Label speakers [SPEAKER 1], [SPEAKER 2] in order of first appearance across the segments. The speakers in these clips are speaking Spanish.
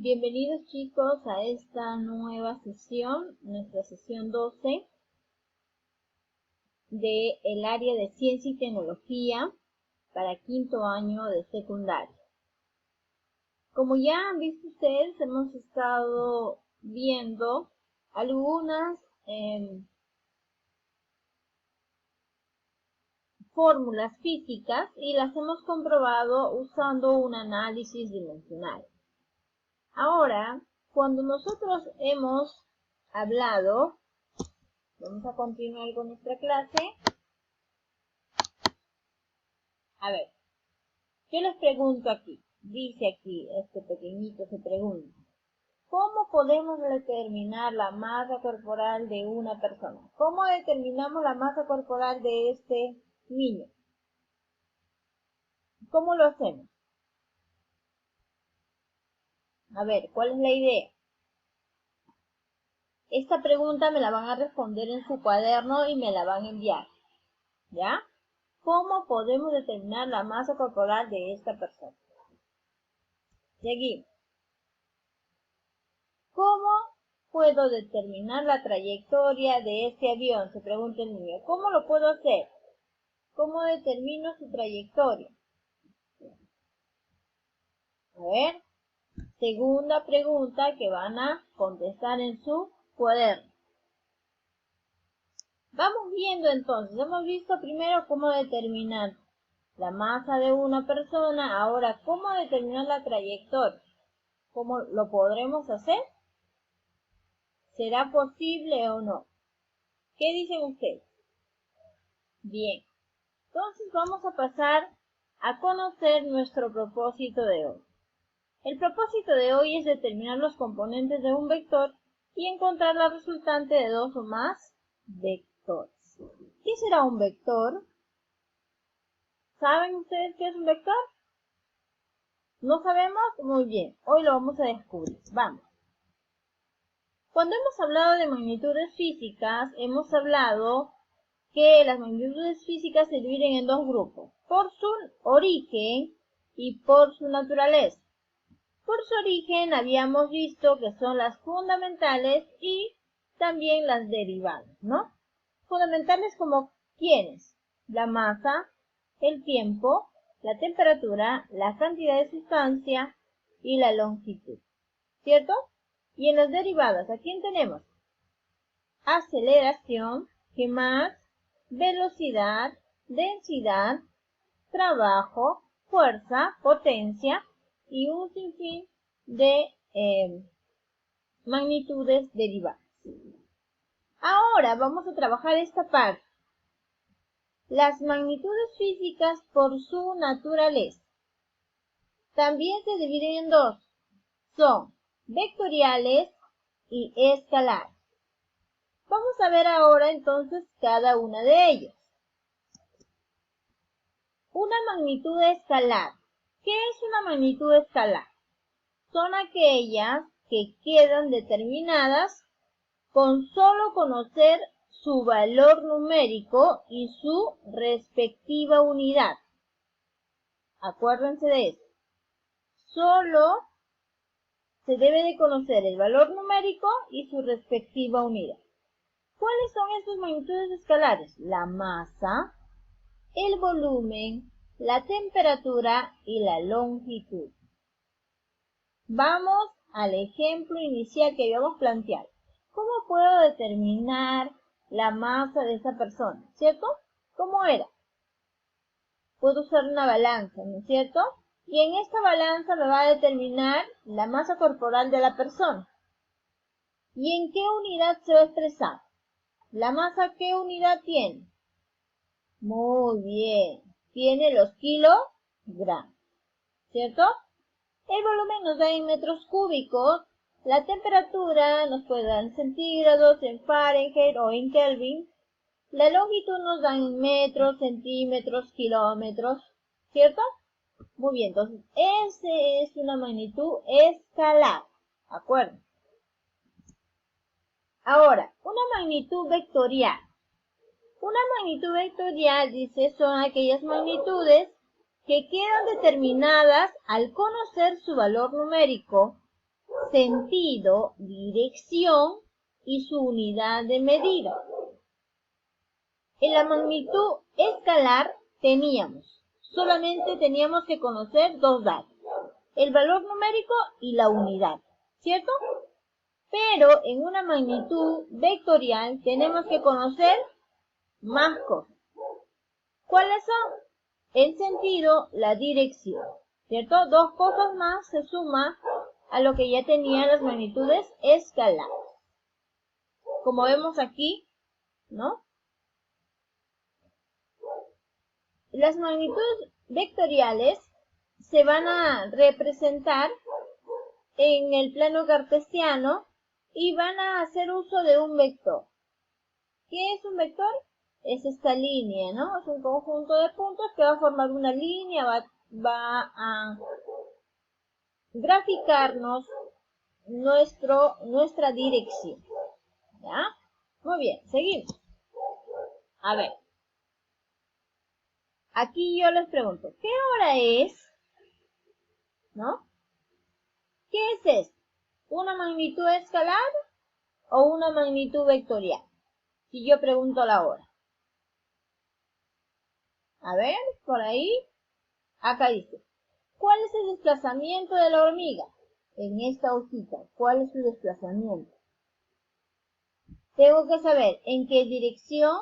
[SPEAKER 1] Bienvenidos chicos a esta nueva sesión, nuestra sesión 12 del área de Ciencia y Tecnología para quinto año de secundaria. Como ya han visto ustedes, hemos estado viendo algunas fórmulas físicas y las hemos comprobado usando un análisis dimensional. Ahora, cuando nosotros hemos hablado, vamos a continuar con nuestra clase. A ver, yo les pregunto aquí, dice aquí, este pequeñito se pregunta, ¿cómo podemos determinar la masa corporal de una persona? ¿Cómo determinamos la masa corporal de este niño? ¿Cómo lo hacemos? A ver, ¿cuál es la idea? Esta pregunta me la van a responder en su cuaderno y me la van a enviar, ¿ya? ¿Cómo podemos determinar la masa corporal de esta persona? Seguimos. ¿Cómo puedo determinar la trayectoria de este avión? Se pregunta el niño. ¿Cómo lo puedo hacer? ¿Cómo determino su trayectoria? A ver, segunda pregunta que van a contestar en su cuaderno. Vamos viendo entonces, hemos visto primero cómo determinar la masa de una persona, ahora cómo determinar la trayectoria. ¿Cómo lo podremos hacer? ¿Será posible o no? ¿Qué dicen ustedes? Bien, entonces vamos a pasar a conocer nuestro propósito de hoy. El propósito de hoy es determinar los componentes de un vector y encontrar la resultante de dos o más vectores. ¿Qué será un vector? ¿Saben ustedes qué es un vector? ¿No sabemos? Muy bien, hoy lo vamos a descubrir. Vamos. Cuando hemos hablado de magnitudes físicas, hemos hablado que las magnitudes físicas se dividen en dos grupos, por su origen y por su naturaleza. Por su origen habíamos visto que son las fundamentales y también las derivadas, ¿no? Fundamentales como ¿quiénes? La masa, el tiempo, la temperatura, la cantidad de sustancia y la longitud, ¿cierto? Y en las derivadas, ¿a quién tenemos? Aceleración, ¿qué más? Velocidad, densidad, trabajo, fuerza, potencia y un sinfín de magnitudes derivadas. Ahora vamos a trabajar esta parte. Las magnitudes físicas por su naturaleza también se dividen en dos. Son vectoriales y escalares. Vamos a ver ahora entonces cada una de ellas. Una magnitud escalar. ¿Qué es una magnitud escalar? Son aquellas que quedan determinadas con solo conocer su valor numérico y su respectiva unidad. Acuérdense de eso. Solo se debe de conocer el valor numérico y su respectiva unidad. ¿Cuáles son estas magnitudes escalares? La masa, el volumen, la temperatura y la longitud. Vamos al ejemplo inicial que habíamos planteado. ¿Cómo puedo determinar la masa de esa persona? ¿Cierto? ¿Cómo era? Puedo usar una balanza, ¿no es cierto? Y en esta balanza me va a determinar la masa corporal de la persona. ¿Y en qué unidad se va a expresar? ¿La masa qué unidad tiene? Muy bien, tiene los kilogramos, ¿cierto? El volumen nos da en metros cúbicos, la temperatura nos puede dar en centígrados, en Fahrenheit o en Kelvin, la longitud nos da en metros, centímetros, kilómetros, ¿cierto? Muy bien, entonces, esa es una magnitud escalar, ¿de acuerdo? Ahora, una magnitud vectorial. Una magnitud vectorial, dice, son aquellas magnitudes que quedan determinadas al conocer su valor numérico sentido, dirección y su unidad de medida. En la magnitud escalar solamente teníamos que conocer dos datos, el valor numérico y la unidad, ¿cierto? Pero en una magnitud vectorial tenemos que conocer más cosas. ¿Cuáles son? El sentido, la dirección, ¿cierto? Dos cosas más se suman a lo que ya tenían las magnitudes escalares. Como vemos aquí, ¿no? Las magnitudes vectoriales se van a representar en el plano cartesiano y van a hacer uso de un vector. ¿Qué es un vector? Es esta línea, ¿no? Es un conjunto de puntos que va a formar una línea, va a graficarnos nuestra dirección. ¿Ya? Muy bien, seguimos. A ver. Aquí yo les pregunto, ¿qué hora es? ¿No? ¿Qué es esto? ¿Una magnitud escalar o una magnitud vectorial? Si yo pregunto la hora. A ver, por ahí. Acá dice, ¿cuál es el desplazamiento de la hormiga? En esta hojita, ¿cuál es su desplazamiento? Tengo que saber en qué dirección,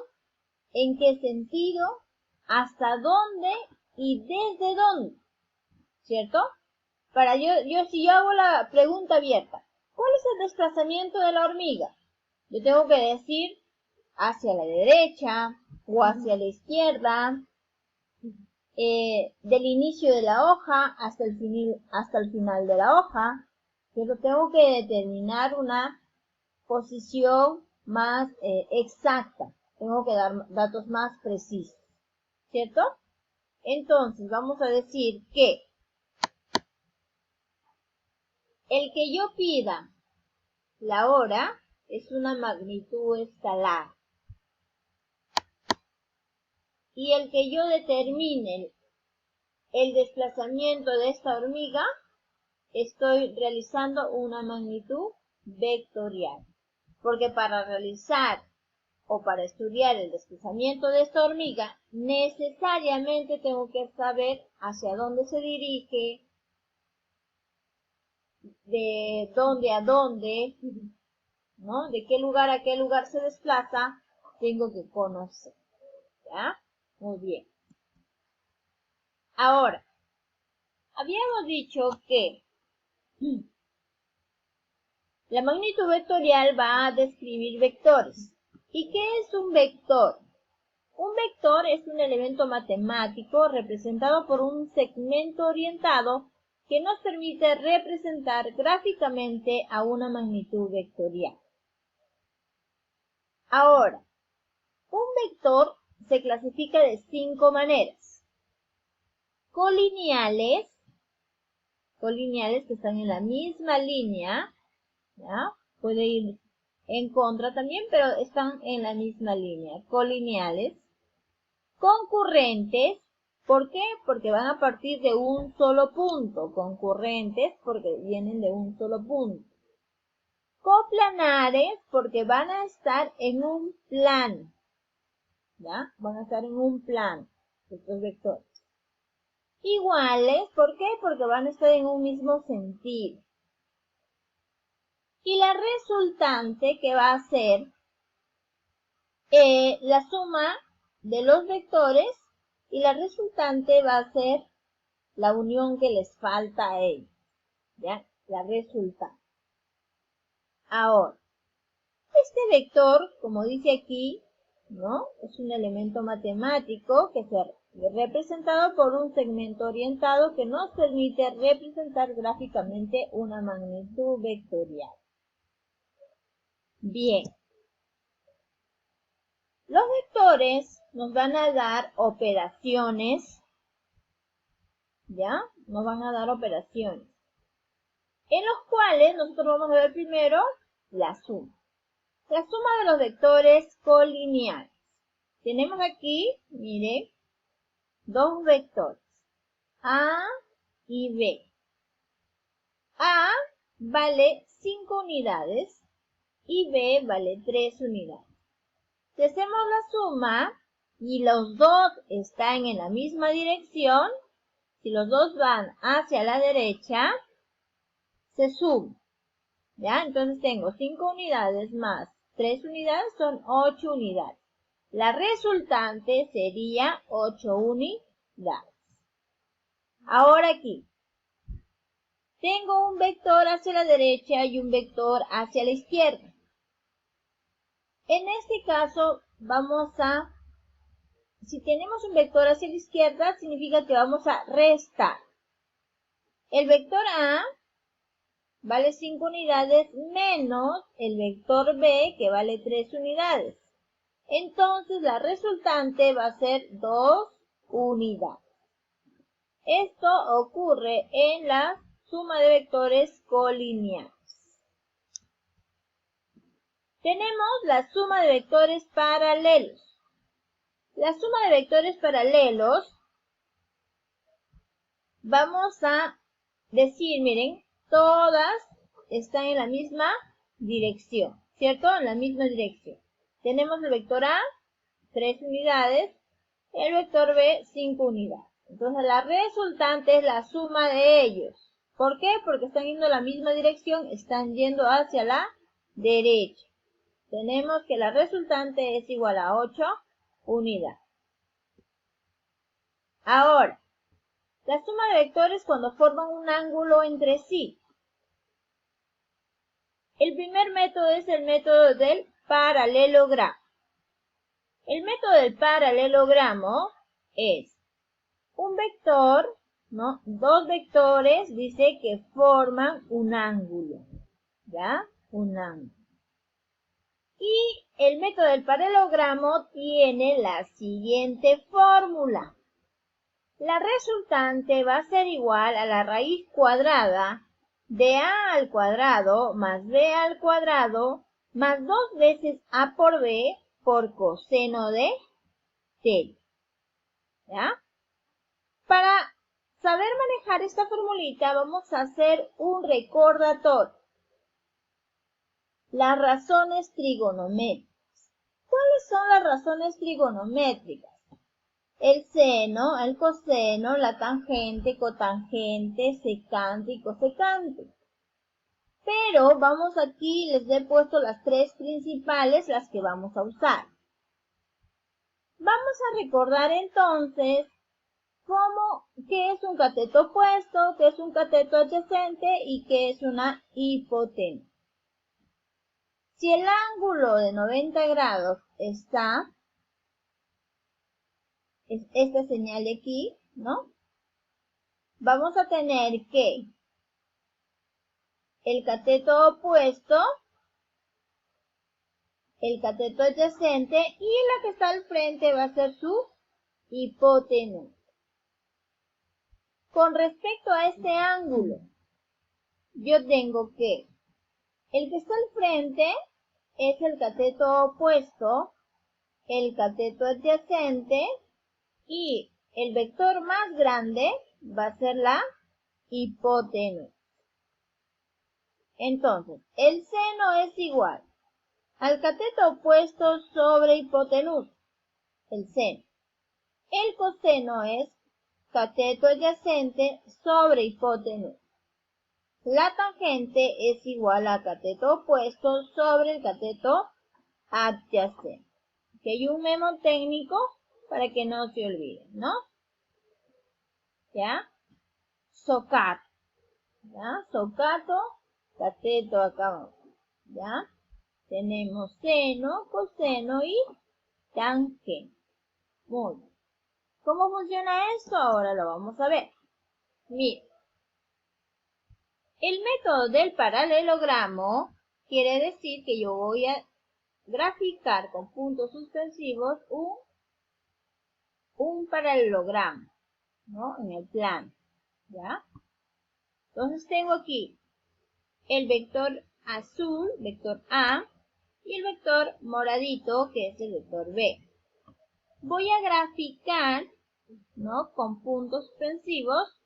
[SPEAKER 1] en qué sentido, hasta dónde y desde dónde, ¿cierto? Si yo hago la pregunta abierta, ¿cuál es el desplazamiento de la hormiga? Yo tengo que decir hacia la derecha o hacia la izquierda, del inicio de la hoja hasta el final de la hoja, pero tengo que determinar una posición más exacta, tengo que dar datos más precisos, ¿cierto? Entonces vamos a decir que el que yo pida la hora es una magnitud escalar y el que yo determine el desplazamiento de esta hormiga, estoy realizando una magnitud vectorial. Porque para realizar o para estudiar el desplazamiento de esta hormiga, necesariamente tengo que saber hacia dónde se dirige, de dónde a dónde, ¿no? De qué lugar a qué lugar se desplaza, tengo que conocer. ¿Ya? Muy bien. Ahora, habíamos dicho que la magnitud vectorial va a describir vectores. ¿Y qué es un vector? Un vector es un elemento matemático representado por un segmento orientado que nos permite representar gráficamente a una magnitud vectorial. Ahora, un vector se clasifica de 5 maneras. Colineales que están en la misma línea, ¿ya? Puede ir en contra también, pero están en la misma línea. Colineales. Concurrentes. ¿Por qué? Porque van a partir de un solo punto. Concurrentes porque vienen de un solo punto. Coplanares porque van a estar en un plano. ¿Ya? Van a estar en un plano estos vectores. Iguales, ¿por qué? Porque van a estar en un mismo sentido. Y la resultante que va a ser la suma de los vectores y la resultante va a ser la unión que les falta a ellos. ¿Ya? La resultante. Ahora, este vector, como dice aquí, ¿no? Es un elemento matemático que se representado por un segmento orientado que nos permite representar gráficamente una magnitud vectorial. Bien. Los vectores nos van a dar operaciones, ¿ya? Nos van a dar operaciones, en los cuales nosotros vamos a ver primero la suma. La suma de los vectores colineales. Tenemos aquí, mire, dos vectores, A y B. A vale 5 unidades y B vale 3 unidades. Si hacemos la suma y los dos están en la misma dirección, si los dos van hacia la derecha, se suma. ¿Ya? Entonces tengo 5 unidades más 3 unidades son 8 unidades. La resultante sería 8 unidades. Ahora aquí, tengo un vector hacia la derecha y un vector hacia la izquierda. En este caso, si tenemos un vector hacia la izquierda, significa que vamos a restar. El vector A vale 5 unidades menos el vector B, que vale 3 unidades. Entonces, la resultante va a ser 2 unidades. Esto ocurre en la suma de vectores colineales. Tenemos la suma de vectores paralelos. La suma de vectores paralelos, vamos a decir, miren, todas están en la misma dirección, ¿cierto? En la misma dirección. Tenemos el vector A, 3 unidades, el vector B, 5 unidades. Entonces la resultante es la suma de ellos. ¿Por qué? Porque están yendo en la misma dirección, están yendo hacia la derecha. Tenemos que la resultante es igual a 8 unidades. Ahora, la suma de vectores cuando forman un ángulo entre sí. El primer método es el método del paralelogramo. El método del paralelogramo es un vector, ¿no? Dos vectores, dice que forman un ángulo, ¿ya? Un ángulo. Y el método del paralelogramo tiene la siguiente fórmula. La resultante va a ser igual a la raíz cuadrada de a al cuadrado más b al cuadrado más 2 veces a por b por coseno de θ. ¿Ya? Para saber manejar esta formulita vamos a hacer un recordatorio. Las razones trigonométricas. ¿Cuáles son las razones trigonométricas? El seno, el coseno, la tangente, cotangente, secante y cosecante. Pero vamos aquí, les he puesto las tres principales, las que vamos a usar. Vamos a recordar entonces qué es un cateto opuesto, qué es un cateto adyacente y qué es una hipotenusa. Si el ángulo de 90 grados está, es esta señal de aquí, ¿no? Vamos a tener que el cateto opuesto, el cateto adyacente y la que está al frente va a ser su hipotenusa. Con respecto a este ángulo, yo tengo que el que está al frente es el cateto opuesto, el cateto adyacente y el vector más grande va a ser la hipotenusa. Entonces, el seno es igual al cateto opuesto sobre hipotenusa, el seno. El coseno es cateto adyacente sobre hipotenusa. La tangente es igual a cateto opuesto sobre el cateto adyacente. Aquí hay un memo técnico para que no se olviden, ¿no? ¿Ya? Socato. ¿Ya? Socato, cateto acá abajo. ¿Ya? Tenemos seno, coseno y tangente. Muy bien. ¿Cómo funciona esto? Ahora lo vamos a ver. Miren. El método del paralelogramo quiere decir que yo voy a graficar con puntos suspensivos un paralelogramo, ¿no? En el plano, ¿ya? Entonces tengo aquí el vector azul, vector A, y el vector moradito, que es el vector B. Voy a graficar, ¿no? Con puntos suspensivos